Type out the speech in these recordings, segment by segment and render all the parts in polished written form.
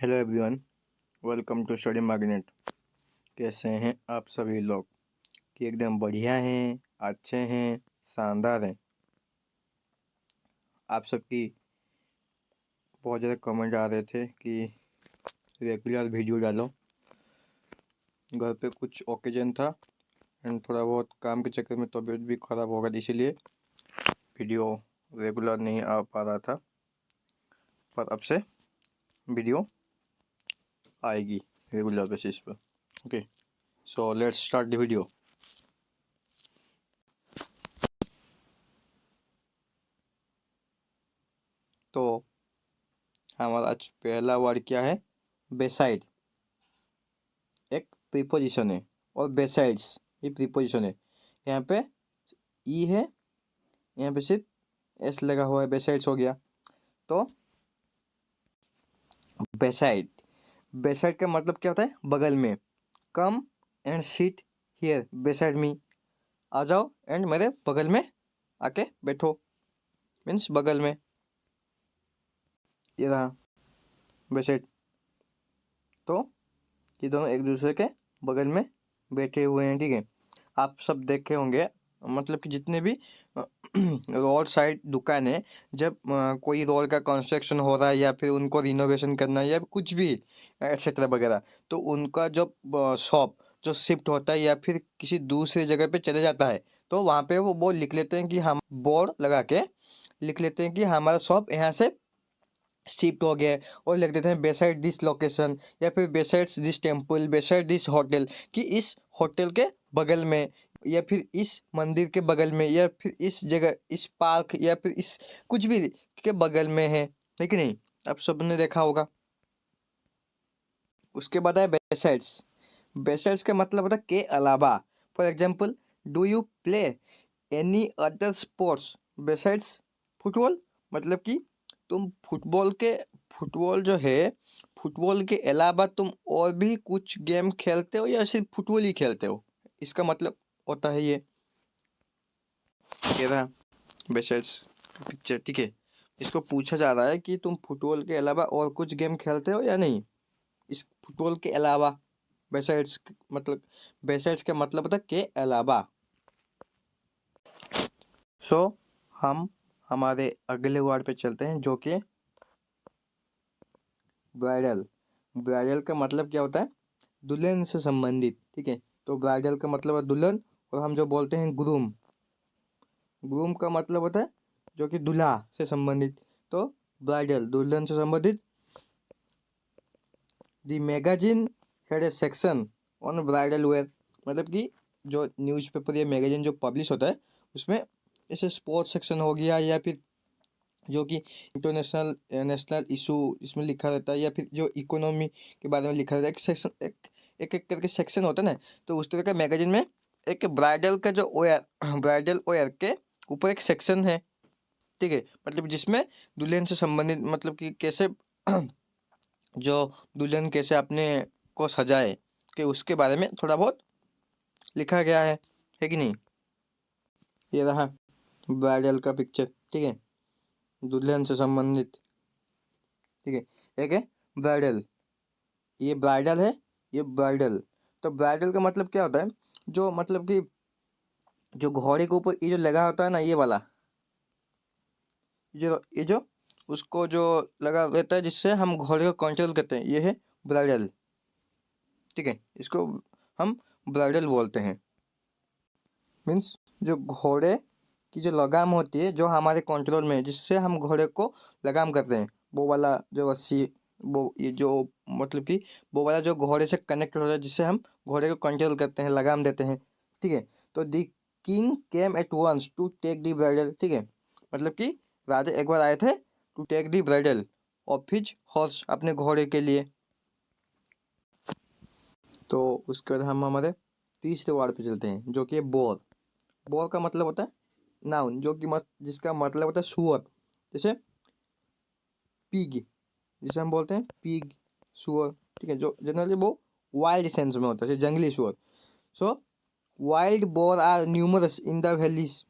Hello everyone, welcome to Study Magnet. कैसे हैं आप सभी लोग? कि एकदम बढ़िया हैं, अच्छे हैं, शानदार हैं। आप सबकी बहुत ज़्यादा कमेंट आ रहे थे कि रेगुलर वीडियो डालो। घर पे कुछ ओकेजन था एंड थोड़ा बहुत काम के चक्कर में तबीयत भी ख़राब हो गई, इसीलिए वीडियो रेगुलर नहीं आ पा रहा था। पर अब से वीडियो आएगी रेगुलर बेसिस पर। Okay, so let's start the video. तो हमारा आज पहला वर्ड क्या है? बेसाइड एक प्रीपोजिशन है और बेसाइड्स ये प्रीपोजिशन है। यहाँ पे ई है, यहाँ पे सिर्फ एस लगा हुआ है, बेसाइड्स हो गया। तो बेसाइड, बेसाइड का मतलब क्या होता है? बगल में। Come and sit here beside me, आ जाओ एंड मेरे बगल में आके बैठो, मीन्स बगल में। ये रहा बेसाइड। तो ये दोनों एक दूसरे के बगल में बैठे हुए हैं, ठीक है। आप सब देखे होंगे, मतलब कि जितने भी रोड साइड दुकान है, जब कोई रोड का कंस्ट्रक्शन हो रहा है या फिर उनको रिनोवेशन करना है या कुछ भी एक्सेट्रा वगैरह, तो उनका जब शॉप जो शिफ्ट होता है या फिर किसी दूसरी जगह पे चले जाता है, तो वहाँ पे वो बोर्ड लिख लेते हैं कि हम बोर्ड लगा के लिख लेते हैं कि हमारा शॉप यहाँ से शिफ्ट हो गया है, और लिख देते हैं बेसाइड दिस लोकेशन या फिर beside this temple, beside this hotel, कि इस होटल के बगल में या फिर इस मंदिर के बगल में या फिर इस जगह, इस पार्क या फिर इस कुछ भी के बगल में है कि नहीं? आप सबने देखा होगा। उसके बाद है बेसाइड्स। बेसाइड्स का मतलब होता है के अलावा। For example, do you play any other sports besides football? मतलब कि तुम फुटबॉल जो है, फुटबॉल के अलावा तुम और भी कुछ गेम खेलते हो या सिर्फ फुटबॉल ही खेलते हो? इसका मतलब होता है ये रहा बेसाइड्स पिक्चर, ठीक है। इसको पूछा जा रहा है कि तुम फुटबॉल के अलावा और कुछ गेम खेलते हो या नहीं, इस फुटबॉल के अलावा। बेसाइड्स मतलब, बेसाइड्स का मतलब होता है के अलावा। सो हम हमारे अगले वर्ड पे चलते हैं, जो कि ब्राइडल। ब्राइडल का मतलब क्या होता है? दुल्हन से संबंधित, ठीक है। तो ब्राइडल का मतलब है दुल्हन, और हम जो बोलते हैं ग्रूम, ग्रूम का मतलब होता है जो कि दूल्हा से संबंधित। तो ब्राइडल दुल्हन से संबंधित। The magazine had A section on bridal where, मतलब कि जो न्यूज़पेपर या मैगजीन जो पब्लिश होता है, उसमें जैसे स्पोर्ट्स सेक्शन हो गया या फिर जो कि इंटरनेशनल नेशनल इशू इसमें लिखा रहता है, या फिर जो इकोनॉमी के बारे में लिखा रहता है, एक सेक्शन, एक करके सेक्शन होता है ना। तो उस तरह का मैगजीन में एक ब्राइडल का जो वेयर, ब्राइडल वेयर के ऊपर एक सेक्शन है, ठीक है। मतलब जिसमें दुल्हन से संबंधित, मतलब कि कैसे जो दुल्हन कैसे अपने को सजाए, कि उसके बारे में थोड़ा बहुत लिखा गया है कि नहीं? ये रहा ब्राइडल का पिक्चर, ठीक है, दुल्हन से संबंधित, ठीक है। एक है ब्राइडल, ये ब्राइडल है, ये ब्राइडल। तो ब्राइडल का मतलब क्या होता है? जो मतलब कि जो घोड़े के ऊपर ये जो लगा होता है ना, ये वाला, ये जो उसको जो लगा रहता है जिससे हम घोड़े को कंट्रोल करते हैं, ये है ब्राइडल, ठीक है। इसको हम ब्राइडल बोलते हैं। मीन्स जो घोड़े की जो लगाम होती है, जो हमारे कंट्रोल में है, जिससे हम घोड़े को लगाम करते हैं, वो वाला जो रस्सी, वो ये जो मतलब कि वो वाला जो घोड़े से कनेक्ट होता है, जिससे हम घोड़े को कंट्रोल करते हैं, लगाम देते हैं, ठीक है। तो the king came at once to take the bridal, ठीक है। मतलब कि राजा एक बार आए थे to take the bridal of his horse, अपने घोड़े के लिए। तो उसके बाद हम हमारे तीसरे वर्ड पे चलते हैं, जो कि है बोर। बोर का मतलब होता है नाउन, जो कि जिसका मतलब होता है सुअर, जैसे पिग, जिसे हम बोलते हैं पिग, सुअर, ठीक है। जो जनरली वो वाइल्ड सेंस में होता है, जैसे जंगली सुअर। So wild boar are numerous in the valleys,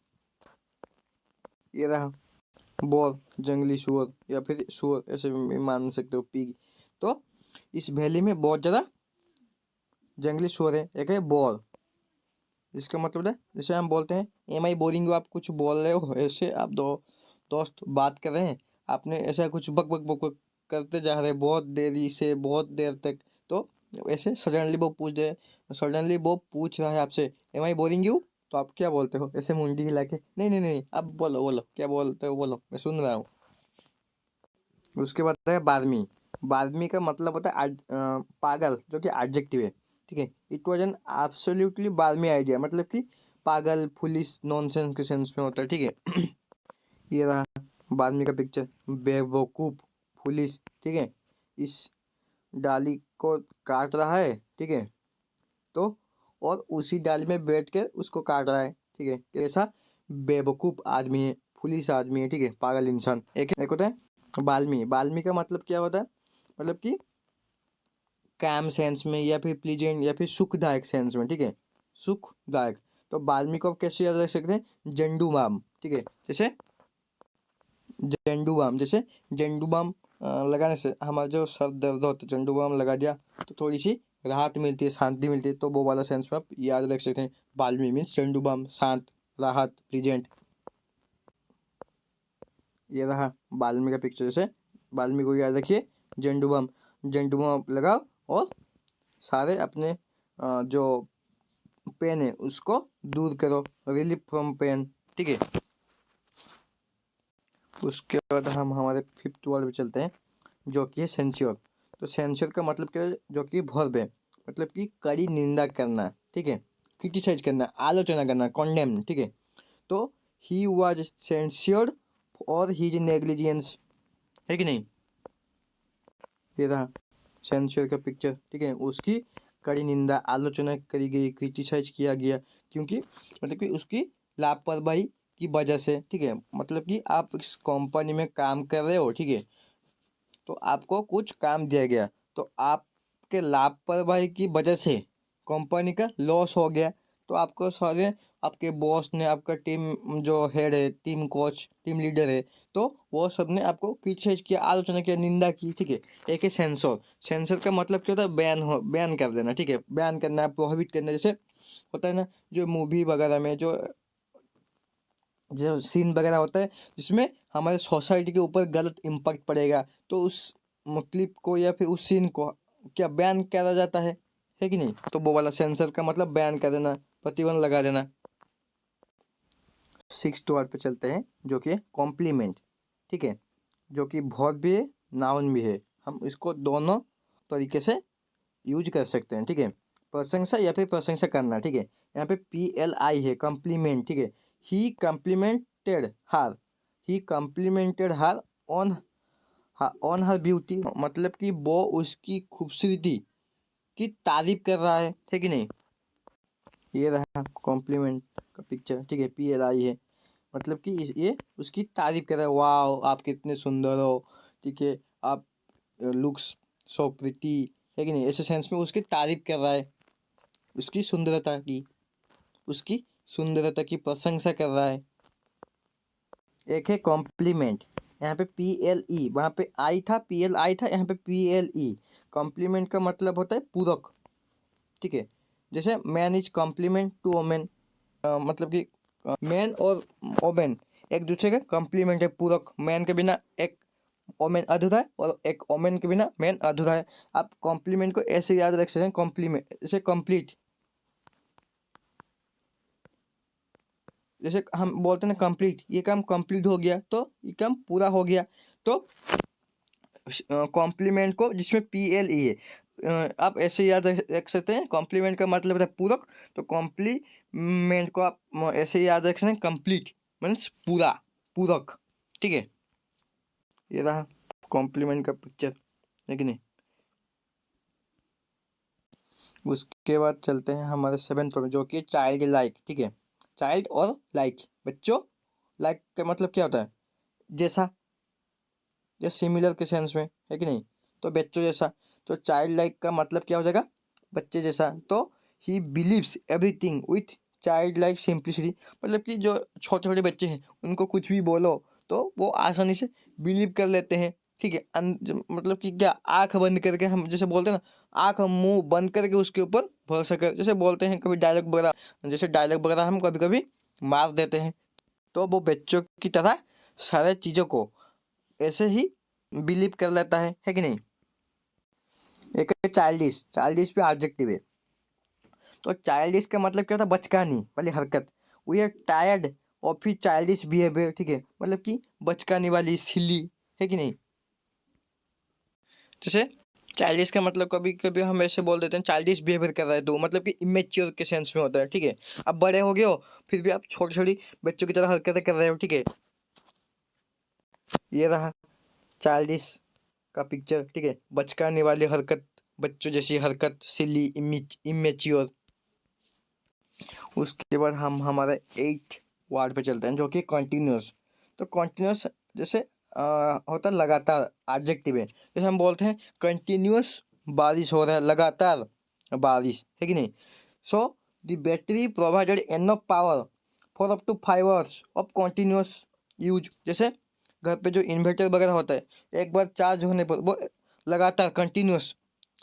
ये रहा बोर, जंगली सुअर या फिर सुअर, ऐसे भी मान सकते हो पिग। तो इस वैली में बहुत ज़्यादा जंगली सुअर है। एक है बोर, इसका मतलब है जैसे हम बोलते हैं एम आई बोरिंग यू, आप कुछ बोल रहे हो, ऐसे आप दो दोस्त बात कर रहे हैं, आपने ऐसा कुछ बक बक बक बक करते जा रहे हैं बहुत देरी से, बहुत देर तक, तो ऐसे सडनली वो पूछ रहा है आपसे एम आई बोरिंग यू, तो आप क्या बोलते हो ऐसे मुंडी हिला के? नहीं नहीं नहीं, आप बोलो बोलो क्या बोलते हो, बोलो मैं सुन रहा हूँ। उसके बाद है बारहवीं। बारहवीं का मतलब होता है पागल, जो कि एडजेक्टिव है, ठीक है। इट वॉज एन एब्सोल्युटली बारहवीं आइडिया, मतलब कि पागल, फुलिश, नॉनसेंस के सेंस में होता है, ठीक है। ये रहा बारहवीं का पिक्चर, बेवकूफ, फुलिश, ठीक है। इस डाली को काट रहा है, ठीक है, तो और उसी डाली में बैठ कर उसको काट रहा है, ठीक है। कैसा बेवकूफ आदमी है, फुलिश आदमी है, ठीक है, पागल इंसान। एक होता है बाल्मी। बाल्मी का मतलब क्या होता है, मतलब कि काम सेंस में या फिर प्लीजेंट या फिर सुखदायक सेंस में, ठीक है, सुखदायक। तो बाल्मी को आप कैसे याद रख सकते हैं, जंडू बाम, ठीक है, जैसे झंडू बाम, जैसे झंडू बाम लगाने से हमारा जो सर दर्द होता है, झंडू बाम लगा दिया तो थोड़ी सी राहत मिलती है, शांति मिलती है, तो वो वाला सेंस में आप याद रख सकते हैं। बाल्मी मीन्स झंडू बाम, शांत, राहत, प्लीजेंट। ये रहा बाल्मी का पिक्चर, जैसे बाल्मी को याद रखिए, झंडू बाम, झंडू बाम लगाओ और सारे अपने जो पेन है उसको दूर करो, रिलीफ फ्रॉम पेन, ठीक है। उसके बाद हम हमारे फिफ्थ वर्ड पे चलते हैं, जो कि है सेंस्योर। तो सेंस्योर का मतलब क्या है, जो कि वर्ब है, मतलब कि कड़ी निंदा करना, ठीक है, क्रिटिसाइज करना, आलोचना करना, कॉन्डेम, ठीक है। तो ही वाज सेंस्योर्ड और हीज नेग्लिजेंस, है कि नहीं। ये रहा सेंस्योर का पिक्चर, ठीक है, उसकी कड़ी निंदा, आलोचना करी गई, क्रिटिसाइज किया गया, क्योंकि मतलब कि उसकी लापरवाही की वजह से, ठीक है। मतलब कि आप इस कंपनी में काम कर रहे हो, ठीक है, तो आपको कुछ काम दिया गया, तो आपके लापरवाही की वजह से कंपनी का लॉस हो गया, तो आपको सारे आपके बॉस ने, आपका टीम जो हेड है, टीम कोच, टीम लीडर है, तो वो सब ने आपको क्रिटिसाइज किया, आलोचना किया, निंदा की, ठीक है। एक है सेंसर। सेंसर का मतलब क्या होता है, बैन कर देना, ठीक है, बैन करना, प्रोहिबिट करना। जैसे होता है ना, जो मूवी वगैरह में जो सीन वगैरह होता है जिसमें हमारे सोसाइटी के ऊपर गलत इम्पैक्ट पड़ेगा, तो उस क्लिप को या फिर उस सीन को क्या बैन करा जाता है कि नहीं। तो वो वाला सेंसर का मतलब बैन कर देना, प्रतिबंध लगा देना। सिक्स्थ वर्ड पे चलते हैं, जो कि कॉम्प्लीमेंट, ठीक है, जो कि वर्ब भी है, नाउन भी है। हम इसको दोनों तरीके से यूज कर सकते हैं, ठीक है। प्रशंसा या फिर प्रशंसा करना, ठीक है। यहाँ पे PLI है, कम्प्लीमेंट, ठीक है। ही कम्प्लीमेंटेड हार, ही कम्प्लीमेंटेड हार ऑन ऑन हर ब्यूटी, मतलब कि वो उसकी खूबसूरती की तारीफ कर रहा है कि नहीं। ये रहा कॉम्प्लीमेंट का पिक्चर, ठीक है, PLI है, मतलब कि ये उसकी तारीफ कर रहा है, वाह आप कितने सुंदर हो, ठीक है, आप लुक्स सो प्रिटी, है कि नहीं, ऐसे सेंस में उसकी तारीफ कर रहा है, उसकी सुंदरता की, उसकी सुंदरता की प्रशंसा कर रहा है। एक है कॉम्प्लीमेंट, यहाँ पे PLE, वहाँ पे आई था, PLI था, यहाँ पे PLE। कॉम्प्लीमेंट का मतलब होता है पूरक, ठीक है। जैसे man is complement to women, मतलब कि मैन और वोमेन एक दूसरे का कॉम्प्लीमेंट है, पूरक। मैन के बिना एक ओमेन अधूरा है और एक ओमेन के बिना मैन अधूरा है। आप कॉम्प्लीमेंट को ऐसे याद रख सकते हैं, कॉम्प्लीमेंट जैसे कंप्लीट, जैसे हम बोलते हैं ना कंप्लीट, ये काम कंप्लीट हो गया, तो ये काम पूरा हो गया। तो कॉम्प्लीमेंट को जिसमें PLE है, आप ऐसे याद रख सकते हैं, कॉम्प्लीमेंट का मतलब है पूरक, तो कॉम्प्लीमेंट को आप ऐसे याद रख सकते हैं, कंप्लीट मीन्स पूरा, पूरक, ठीक है। ये रहा कॉम्प्लीमेंट का पिक्चर, है कि नहीं। उसके बाद चलते हैं हमारे सेवेंथ में, जो कि चाइल्ड लाइक, ठीक है। चाइल्ड और लाइक, बच्चों, लाइक का मतलब क्या होता है, जैसा, या सिमिलर के सेंस में, है कि नहीं। तो बच्चों जैसा, तो चाइल्ड लाइक का मतलब क्या हो जाएगा, बच्चे जैसा। तो he believes everything with child like simplicity, मतलब कि जो छोटे छोटे बच्चे हैं उनको कुछ भी बोलो तो वो आसानी से बिलीव कर लेते हैं, ठीक है। मतलब कि क्या, आंख बंद करके हम जैसे बोलते हैं ना, आंख मुंह बंद करके उसके ऊपर भरोसा कर, जैसे बोलते हैं कभी डायलॉग वगैरह, जैसे डायलॉग वगैरह हम कभी कभी मार देते हैं। तो वो बच्चों की तरह सारे चीज़ों को ऐसे ही बिलीव कर लेता है कि नहीं। एक चाइल्डिश, चाइल्डिश पे एडजेक्टिव है। तो चाइल्डिश का मतलब क्या होता है, बचकानी वाली हरकत। We are tired of he childish behaviour, ठीक है, मतलब कि बचकानी वाली, सिली, है कि नहीं। जैसे चाइल्डिश का मतलब कभी कभी हम ऐसे बोल देते हैं चाइल्डिश बिहेवियर कर रहा है, तो मतलब कि इमेच्योर के सेंस में होता है, ठीक है। अब बड़े हो गए हो फिर भी आप छोटी छोटी बच्चों की तरह हरकतें कर रहे हो, ठीक है। ये रहा चाइल्डिश का पिक्चर, ठीक है, बचकाने वाली हरकत, बच्चों जैसी हरकत, सिली, इमेच्योर। उसके बाद हम हमारे 8 वर्ड पे चलते हैं जो कि कंटिन्यूस। तो कंटिन्यूस जैसे होता है लगातार, एडजेक्टिव है। जैसे हम बोलते हैं कंटिन्यूस बारिश हो रहा है, लगातार बारिश, है कि नहीं। So the battery provided enough power for up to 5 hours of continuous use. जैसे घर पे जो इन्वर्टर वगैरह होता है, एक बार चार्ज होने पर वो लगातार कंटिन्यूस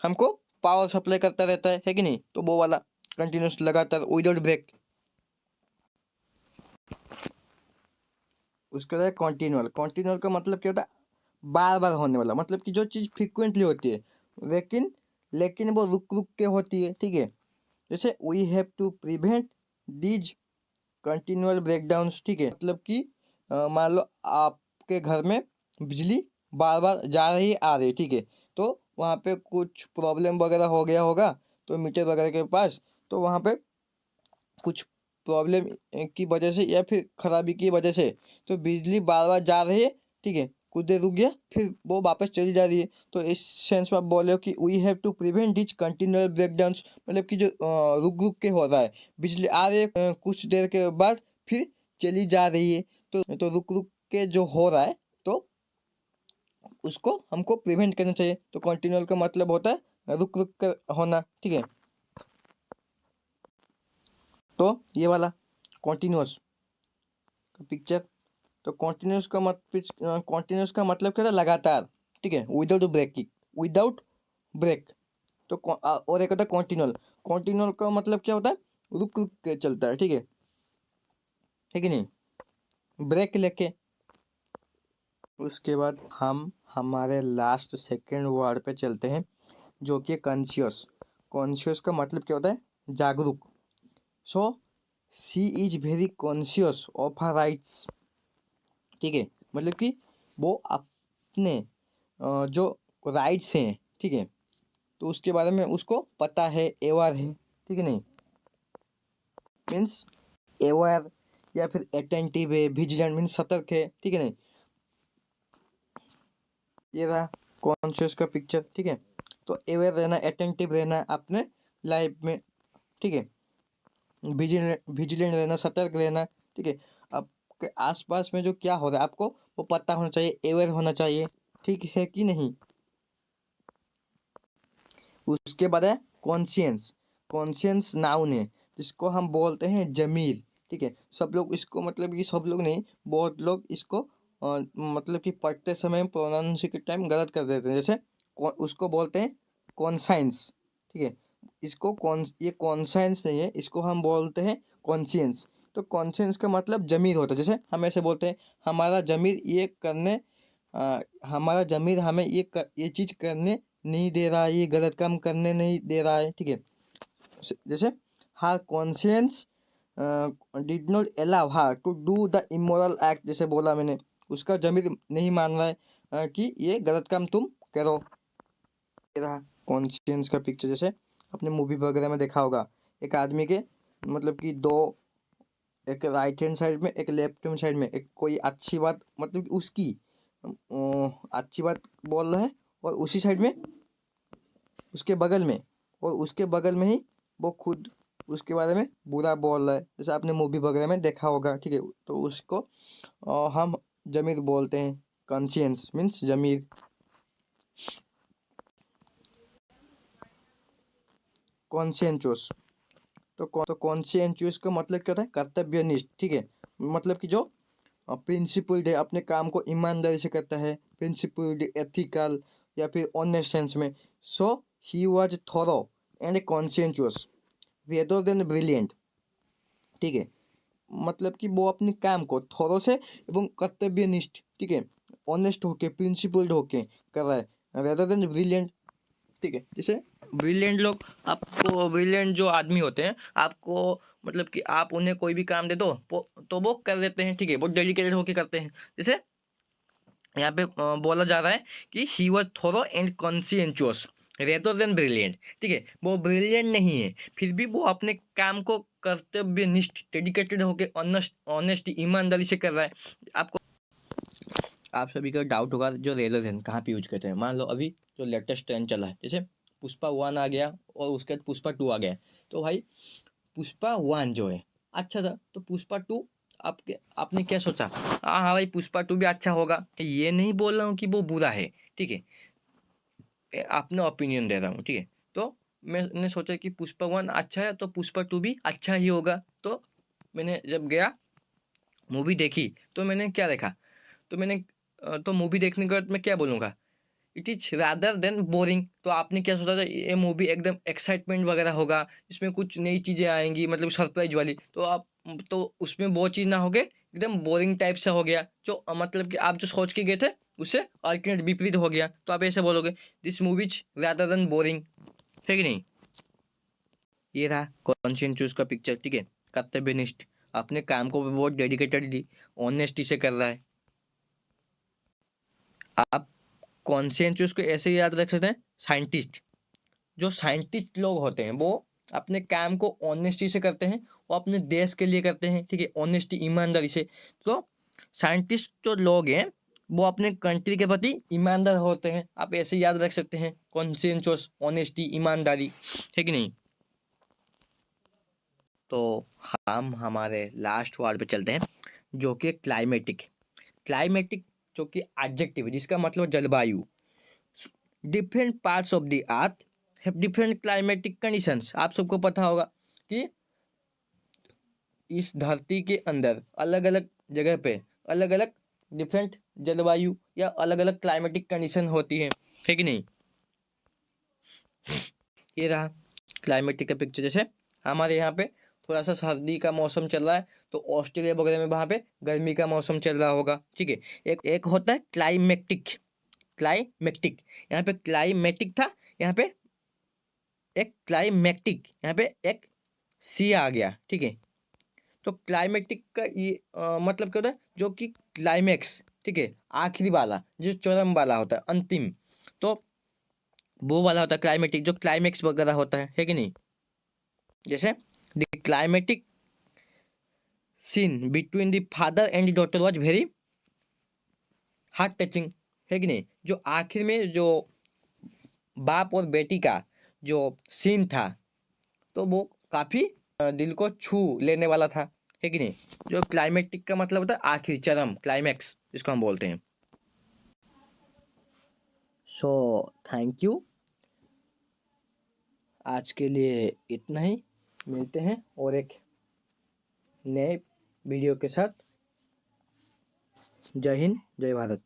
हमको पावर सप्लाई करता रहता है कि नहीं। तो वो वाला कंटिन्यूस, लगातार, विदाउट ब्रेक। उसके बाद कॉन्टिन्यूअल। कॉन्टिन्यूअल का मतलब क्या होता है, बार बार होने वाला, मतलब कि जो चीज़ फ्रिक्वेंटली होती है लेकिन लेकिन वो रुक रुक के होती है, ठीक है। जैसे we have to prevent these continual breakdowns, ठीक है, मतलब कि मान लो आपके घर में बिजली बार बार जा रही आ रही, ठीक है। तो वहाँ पे कुछ प्रॉब्लम वगैरह हो गया होगा, तो मीटर वगैरह के पास, तो वहाँ पे कुछ प्रॉब्लम की वजह से या फिर खराबी की वजह से तो बिजली बार बार जा रही है, ठीक है, कुछ देर रुक गया फिर वो वापस चली जा रही है। तो इस सेंस में आप बोले हो कि we have to prevent this continual breakdowns, मतलब कि जो रुक रुक के हो रहा है, बिजली आ रही है कुछ देर के बाद फिर चली जा रही है, तो रुक रुक के जो हो रहा है, तो उसको हमको प्रिवेंट करना चाहिए। तो कंटिन्यूअल का मतलब होता है रुक रुक कर होना, ठीक है। तो ये वाला कॉन्टिन्यूस का पिक्चर। तो कॉन्टिन्यूस का मतलब क्या था, लगातार, ठीक है, विदाउट ब्रेकिंग, विदाउट ब्रेक। तो और एक होता है कॉन्टिन्यूअल। कॉन्टिन्यूअल का मतलब क्या होता है, रुक रुक के चलता है, ठीक है कि नहीं, ब्रेक लेके। उसके बाद हम हमारे लास्ट सेकेंड वर्ड पे चलते हैं जो कि कॉन्शियस। कॉन्शियस का मतलब क्या होता है, जागरूक। So she is very conscious of her rights, ठीक है, मतलब कि वो अपने जो राइट्स हैं, ठीक है, तो उसके बारे में उसको पता है, एवर है, ठीक है नहीं, मीन्स एवर, या फिर अटेंटिव है, विजिलेंट मीन्स सतर्क है, ठीक है नहीं। ये रहा कॉन्शियस का पिक्चर, ठीक है। तो अवेयर रहना, अटेंटिव रहना अपने लाइफ में, ठीक है, विजिलेंट रहना, सतर्क रहना, ठीक है। आपके आसपास में जो क्या हो रहा है आपको वो पता होना चाहिए, अवेयर होना चाहिए, ठीक है कि नहीं। उसके बाद है कॉन्शियंस। कॉन्शियंस नाउन है जिसको हम बोलते हैं जमीर, ठीक है। सब लोग इसको, मतलब कि सब लोग नहीं, बहुत लोग इसको मतलब कि पढ़ते समय प्रोनाउंस के टाइम गलत कर देते हैं। जैसे उसको बोलते हैं कॉन्साइंस, ठीक है। इसको ये कॉन्साइंस नहीं है, इसको हम बोलते हैं कॉन्शियंस। तो कॉन्शियंस का मतलब जमीर होता है। जैसे हम ऐसे बोलते हैं हमारा जमीर ये करने, हमारा जमीर हमें ये चीज़ करने नहीं दे रहा है, ये गलत काम करने नहीं दे रहा है, ठीक है। जैसे her conscience did not allow her to do the immoral act, जैसे बोला मैंने, उसका जमीर नहीं मान रहा है कि ये गलत काम तुम करो। ये रहा कॉन्शियंस का पिक्चर। जैसे अपने मूवी वगैरह में देखा होगा, एक आदमी के मतलब कि दो, एक राइट हैंड साइड में, एक लेफ्ट हैंड साइड में, एक कोई अच्छी बात, मतलब कि उसकी अच्छी बात बोल रहा है, और उसी साइड में, उसके बगल में, और उसके बगल में ही वो खुद उसके बारे में बुरा बोल रहा है, जैसे आपने मूवी वगैरह में देखा होगा, ठीक है। तो उसको हम जमीर बोलते हैं, कॉन्शियंस मीन्स जमीर। कॉन्शियंचुअस। तो कॉन्शियंचुअस का मतलब क्या होता है, कर्तव्यनिष्ठ, ठीक है, मतलब कि जो प्रिंसिपल्ड है, अपने काम को ईमानदारी से करता है, प्रिंसिपल्ड, एथिकल या फिर ऑनेस्ट सेंस में। So he was thorough and conscientious rather than brilliant. ठीक है, मतलब कि वो अपने काम को थोरो से एवं कर्तव्यनिष्ठ, ठीक है, ऑनेस्ट होके, प्रिंसिपल्ड होके कर रहा है, रेदर देन ब्रिलियंट। ठीक है, जैसे ब्रिलियंट लोग, आपको ब्रिलियंट जो आदमी होते हैं, आपको मतलब कि आप उन्हें कोई भी काम दे दो तो वो कर देते हैं। ठीक है, वो डेडिकेटेड होके करते हैं। जैसे यहाँ पे बोला जा रहा है कि he was thorough and conscientious rather than brilliant. ठीक है, वो ब्रिलियंट नहीं है, फिर भी वो अपने काम को कर्तव्यनिष्ठ, डेडिकेटेड होके, ऑनेस्ट, ईमानदारी से कर रहा है। आपको, आप सभी का डाउट होगा जो रेदर देन कहाँ पे यूज करते हैं। मान लो अभी जो लेटेस्ट ट्रेंड चला है, जैसे पुष्पा 1 आ गया और उसके बाद पुष्पा 2 आ गया, तो भाई पुष्पा 1 जो है अच्छा था, तो पुष्पा 2 आपने क्या सोचा? हाँ हाँ भाई, पुष्पा 2 भी अच्छा होगा, ये नहीं बोल रहा हूँ कि वो बुरा है। ठीक है, अपना ओपिनियन दे रहा हूँ। ठीक है, तो मैंने सोचा कि पुष्पा 1 अच्छा है तो पुष्पा 2 भी अच्छा ही होगा। तो मैंने जब गया मूवी देखी, तो मैंने क्या देखा, तो मूवी देखने के बाद मैं क्या बोलूँगा, it is rather than boring. तो आपने क्या सोचा था, ये मूवी एकदम एक्साइटमेंट वगैरह होगा, इसमें कुछ नई चीज़ें आएंगी, मतलब सरप्राइज वाली, तो उसमें वो चीज़ ना हो गए, एकदम बोरिंग टाइप से हो गया, जो मतलब कि आप जो सोच के गए थे उससे अल्टरनेट विपरीत हो गया, तो आप ऐसे बोलोगे this movie is rather than boring, है कि नहीं? ये रहा कॉन्शियंसुअस का पिक्चर। ठीक है, कर्तव्यनिष्ठ, अपने काम को बहुत डेडिकेटेडली, ऑनेस्टी से कर रहा है। आप कॉन्शियंसुअस को ऐसे याद रख सकते हैं, साइंटिस्ट, जो साइंटिस्ट लोग होते हैं वो अपने काम को ऑनेस्टी से करते हैं, वो अपने देश के लिए करते हैं। ठीक है, ऑनेस्टी, ईमानदारी से। तो साइंटिस्ट जो लोग हैं वो अपने कंट्री के प्रति ईमानदार होते हैं, आप ऐसे याद रख सकते हैं, कॉन्शियंसुअस, ऑनेस्टी, ईमानदारी, है कि नहीं? तो हम हमारे लास्ट वर्ड पे चलते हैं, जो कि क्लाइमेटिक। क्लाइमेटिक जो कि एडजेक्टिव है, जिसका मतलब जलवायु। Different parts of the earth have different climatic conditions. आप सबको पता होगा कि इस धरती के अंदर अलग अलग जगह पे अलग अलग डिफरेंट जलवायु या अलग अलग क्लाइमेटिक कंडीशन होती है कि नहीं? ये रहा क्लाइमेटिक का पिक्चर। जैसे हमारे यहाँ पे थोड़ा सा सर्दी का मौसम चल रहा है, तो ऑस्ट्रेलिया वगैरह में वहाँ पे गर्मी का मौसम चल रहा होगा। ठीक है, एक एक होता है क्लाइमेटिक। क्लाइमेटिक, यहाँ पे क्लाइमेटिक था, यहाँ पे एक क्लाइमेटिक, यहाँ पे एक सी आ गया। ठीक है, तो क्लाइमेटिक का ये मतलब क्या होता है, जो कि क्लाइमेक्स, ठीक है, आखिरी वाला, जो चरम वाला होता है, अंतिम, तो वो वाला होता है क्लाइमेटिक, जो क्लाइमेक्स वगैरह होता है कि नहीं? जैसे the climatic scene between the father and daughter was very heart touching, है कि नहीं? जो आखिर में जो बाप और बेटी का जो सीन था, तो वो काफी दिल को छू लेने वाला था, है कि नहीं? जो क्लाइमेटिक का मतलब होता है आखिरी, चरम, क्लाइमैक्स जिसको हम बोलते हैं। सो थैंक यू, आज के लिए इतना ही। मिलते हैं और एक नए वीडियो के साथ। जय हिंद, जय भारत।